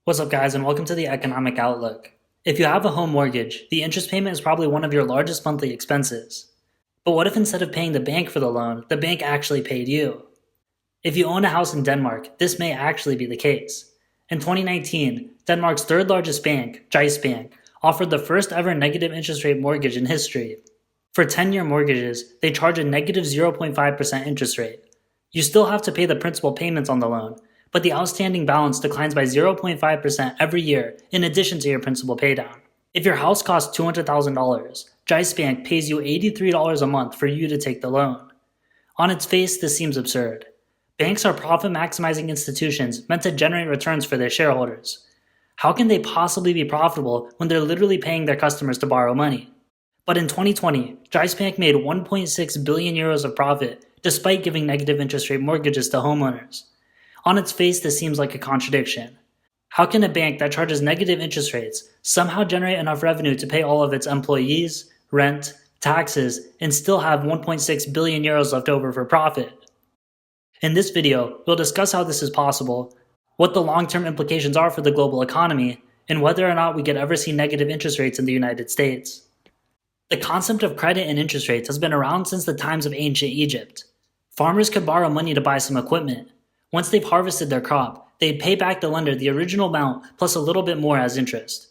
What's up, guys, and welcome to the Economic Outlook. If you have a home mortgage, the interest payment is probably one of your largest monthly expenses. But what if instead of paying the bank for the loan, the bank actually paid you? If you own a house in Denmark, this may actually be the case. In 2019, Denmark's third largest bank, Jyske Bank, offered the first ever negative interest rate mortgage in history. For 10-year mortgages, they charge a negative 0.5% interest rate. You still have to pay the principal payments on the loan, but the outstanding balance declines by 0.5% every year in addition to your principal paydown. If your house costs $200,000, Jyske Bank pays you $83 a month for you to take the loan. On its face, this seems absurd. Banks are profit-maximizing institutions meant to generate returns for their shareholders. How can they possibly be profitable when they're literally paying their customers to borrow money? But in 2020, Jyske Bank made 1.6 billion euros of profit despite giving negative interest rate mortgages to homeowners. On its face, this seems like a contradiction. How can a bank that charges negative interest rates somehow generate enough revenue to pay all of its employees, rent, taxes, and still have 1.6 billion euros left over for profit? In this video, we'll discuss how this is possible, what the long-term implications are for the global economy, and whether or not we could ever see negative interest rates in the United States. The concept of credit and interest rates has been around since the times of ancient Egypt. Farmers could borrow money to buy some equipment. Once they've harvested their crop, they'd pay back the lender the original amount plus a little bit more as interest.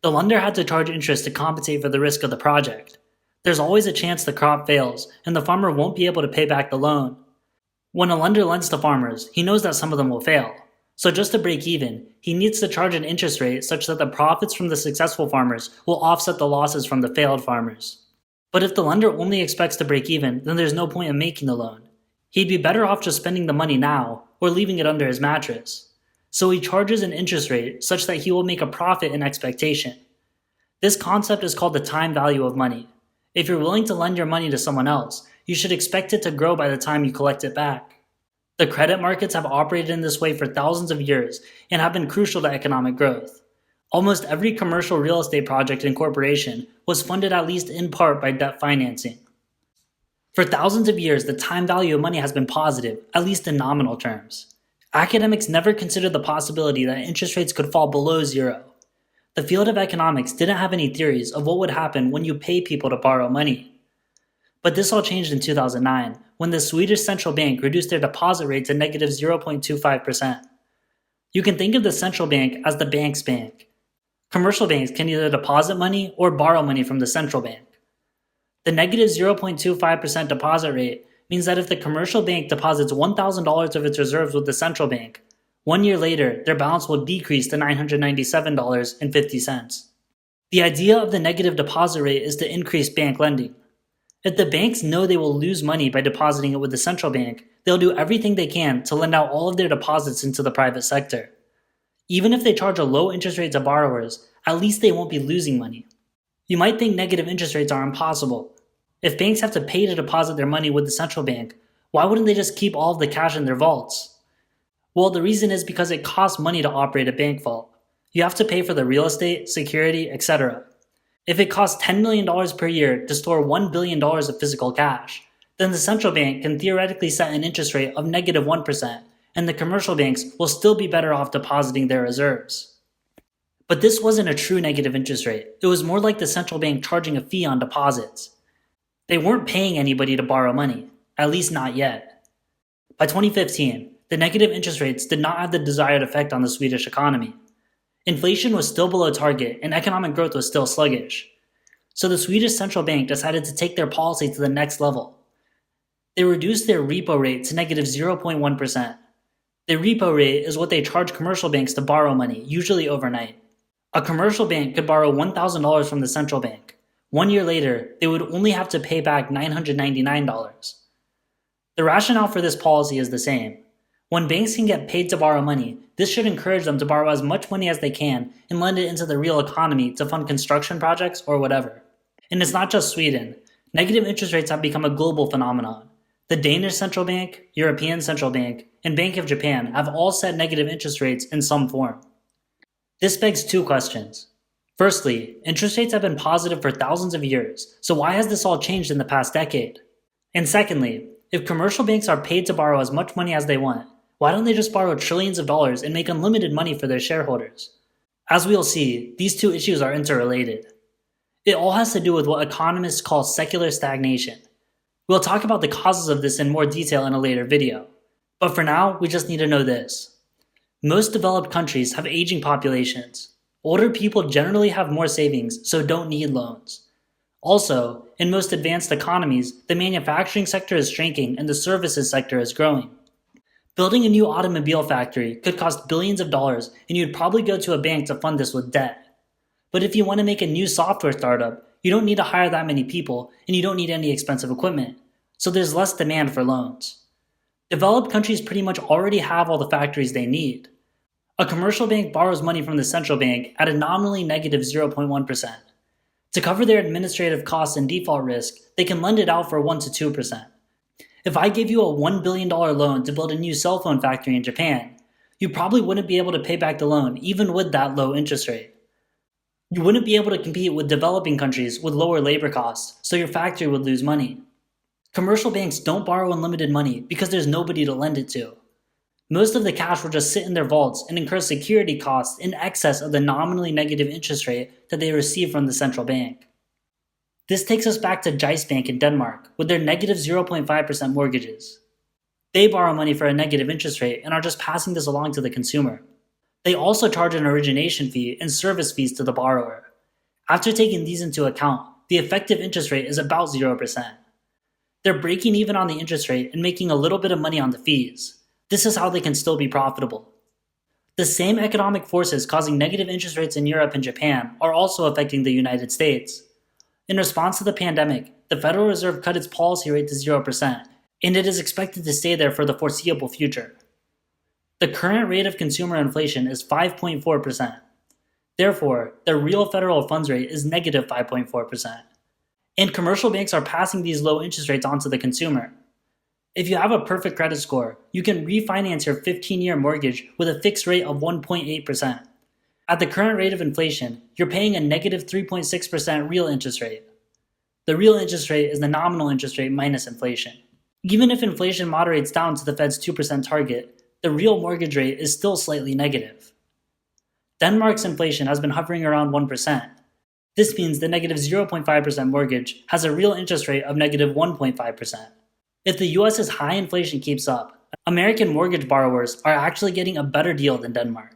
The lender had to charge interest to compensate for the risk of the project. There's always a chance the crop fails, and the farmer won't be able to pay back the loan. When a lender lends to farmers, he knows that some of them will fail. So just to break even, he needs to charge an interest rate such that the profits from the successful farmers will offset the losses from the failed farmers. But if the lender only expects to break even, then there's no point in making the loan. He'd be better off just spending the money now or leaving it under his mattress. So he charges an interest rate such that he will make a profit in expectation. This concept is called the time value of money. If you're willing to lend your money to someone else, you should expect it to grow by the time you collect it back. The credit markets have operated in this way for thousands of years and have been crucial to economic growth. Almost every commercial real estate project and corporation was funded at least in part by debt financing. For thousands of years, the time value of money has been positive, at least in nominal terms. Academics never considered the possibility that interest rates could fall below zero. The field of economics didn't have any theories of what would happen when you pay people to borrow money. But this all changed in 2009, when the Swedish central bank reduced their deposit rate to negative 0.25%. You can think of the central bank as the bank's bank. Commercial banks can either deposit money or borrow money from the central bank. The negative 0.25% deposit rate means that if the commercial bank deposits $1,000 of its reserves with the central bank, 1 year later, their balance will decrease to $997.50. The idea of the negative deposit rate is to increase bank lending. If the banks know they will lose money by depositing it with the central bank, they'll do everything they can to lend out all of their deposits into the private sector. Even if they charge a low interest rate to borrowers, at least they won't be losing money. You might think negative interest rates are impossible. If banks have to pay to deposit their money with the central bank, why wouldn't they just keep all of the cash in their vaults? Well, the reason is because it costs money to operate a bank vault. You have to pay for the real estate, security, etc. If it costs $10 million per year to store $1 billion of physical cash, then the central bank can theoretically set an interest rate of negative 1%, and the commercial banks will still be better off depositing their reserves. But this wasn't a true negative interest rate. It was more like the central bank charging a fee on deposits. They weren't paying anybody to borrow money, at least not yet. By 2015, the negative interest rates did not have the desired effect on the Swedish economy. Inflation was still below target and economic growth was still sluggish. So the Swedish central bank decided to take their policy to the next level. They reduced their repo rate to negative 0.1%. The repo rate is what they charge commercial banks to borrow money, usually overnight. A commercial bank could borrow $1,000 from the central bank. 1 year later, they would only have to pay back $999. The rationale for this policy is the same. When banks can get paid to borrow money, this should encourage them to borrow as much money as they can and lend it into the real economy to fund construction projects or whatever. And it's not just Sweden. Negative interest rates have become a global phenomenon. The Danish Central Bank, European Central Bank, and Bank of Japan have all set negative interest rates in some form. This begs two questions. Firstly, interest rates have been positive for thousands of years, so why has this all changed in the past decade? And secondly, if commercial banks are paid to borrow as much money as they want, Why don't they just borrow trillions of dollars and make unlimited money for their shareholders? As we'll see, these two issues are interrelated. It all has to do with what economists call secular stagnation. We'll talk about the causes of this in more detail in a later video. But for now, we just need to know this. Most developed countries have aging populations. Older people generally have more savings, so don't need loans. Also, in most advanced economies, the manufacturing sector is shrinking and the services sector is growing. Building a new automobile factory could cost billions of dollars, and you'd probably go to a bank to fund this with debt. But if you want to make a new software startup, you don't need to hire that many people, and you don't need any expensive equipment, so there's less demand for loans. Developed countries pretty much already have all the factories they need. A commercial bank borrows money from the central bank at a nominally negative 0.1%. To cover their administrative costs and default risk, they can lend it out for 1 to 2%. If I gave you a $1 billion loan to build a new cell phone factory in Japan, you probably wouldn't be able to pay back the loan even with that low interest rate. You wouldn't be able to compete with developing countries with lower labor costs, so your factory would lose money. Commercial banks don't borrow unlimited money because there's nobody to lend it to. Most of the cash will just sit in their vaults and incur security costs in excess of the nominally negative interest rate that they receive from the central bank. This takes us back to Jyske Bank in Denmark with their negative 0.5% mortgages. They borrow money for a negative interest rate and are just passing this along to the consumer. They also charge an origination fee and service fees to the borrower. After taking these into account, the effective interest rate is about 0%. They're breaking even on the interest rate and making a little bit of money on the fees. This is how they can still be profitable. The same economic forces causing negative interest rates in Europe and Japan are also affecting the United States. In response to the pandemic, the Federal Reserve cut its policy rate to 0%, and it is expected to stay there for the foreseeable future. The current rate of consumer inflation is 5.4%. Therefore, the real federal funds rate is negative 5.4%. And commercial banks are passing these low interest rates on to the consumer. If you have a perfect credit score, you can refinance your 15-year mortgage with a fixed rate of 1.8%. At the current rate of inflation, you're paying a negative 3.6% real interest rate. The real interest rate is the nominal interest rate minus inflation. Even if inflation moderates down to the Fed's 2% target, the real mortgage rate is still slightly negative. Denmark's inflation has been hovering around 1%. This means the negative 0.5% mortgage has a real interest rate of negative 1.5%. If the US's high inflation keeps up, American mortgage borrowers are actually getting a better deal than Denmark.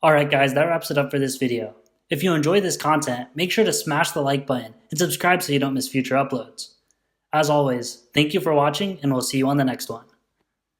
Alright guys, that wraps it up for this video. If you enjoy this content, make sure to smash the like button and subscribe so you don't miss future uploads. As always, thank you for watching and we'll see you on the next one.